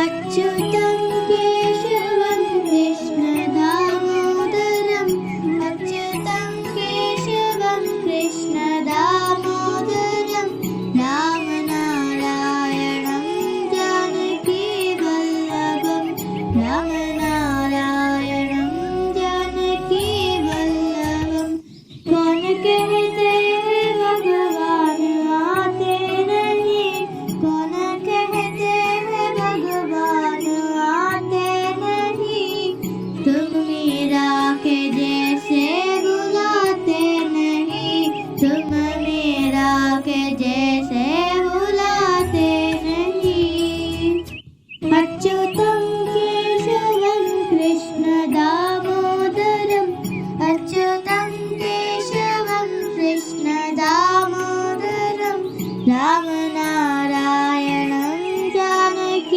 अच्युतं केशवं कृष्णदामोदरम् अच्युतं केशवं कृष्णदामोदरम् रामनारायणं जानकीवल्लभं रामनारायणं जानकीवल्लभं। कौन कहते हैं भगवान आते नहीं, कौन कहते हैं भगवान आते नहीं, तुम मीरा के जैसे बुलाते नहीं, तुम मीरा के जैसे बुलाते नहीं। अच्युतं केशवं कृष्णदामोदरम् अच्युतं केशवं कृष्णदामोदरम् रामनारायणं जानकीवल्लभं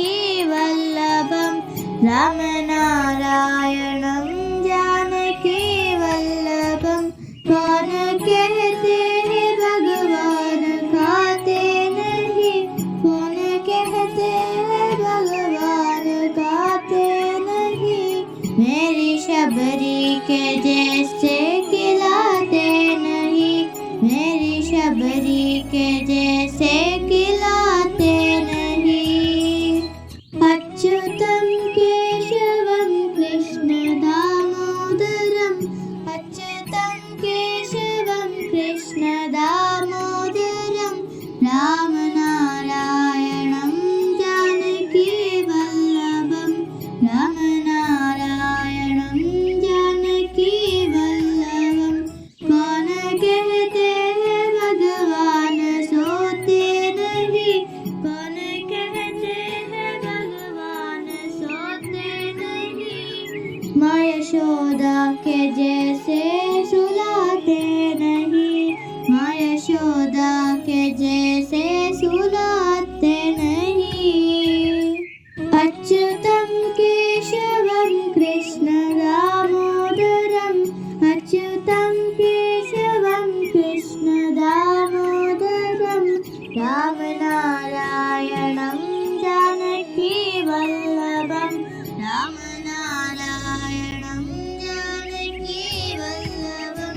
रामनारायणं जानकीवल्लभं। कौन कहते हैं भगवान खाते नहीं, कौन कहते हैं भगवान खाते नहीं, मेरी शबरी के जैसे खिलाते नहीं, मेरी शबरी के जैसे खिलाते नहीं। अच्युतं केशवं कृष्णदामोदरम् अच्युतं केशवं कृष्णदामोदरम् रामनारायणं जानकीवल्लभं रामनारायणं जानकीवल्लभं। कौन कहते हैं भगवान सोते नहीं, कौन कहते हैं भगवान सोते नहीं, माँ यशोदा के जैसे सुलाते नहीं, माँ यशोदा के जैसे सुलाते नहीं। अच्युतं केशवं कृष्णदामोदरम् अच्युतं केशवं कृष्णदामोदरम् रामनारायणं जानकीवल्लभं रामनारायणं जानकीवल्लभं।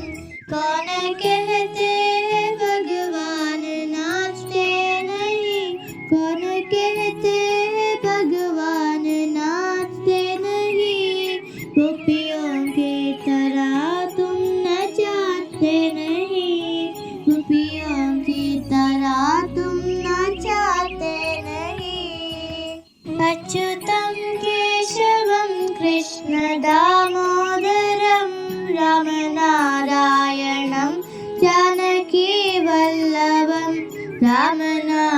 कौन कहते हैं भगवान नाचते नहीं, कौन कहते हैं भगवान नाचते नहीं, गोपियों की तरह तुम नचाते नहीं, गोपियों की तरह तुम नचाते नहीं। अच्युतं केशवं कृष्णदामोदरं रामनारायणं जानकीवल्लभं रामनारायणं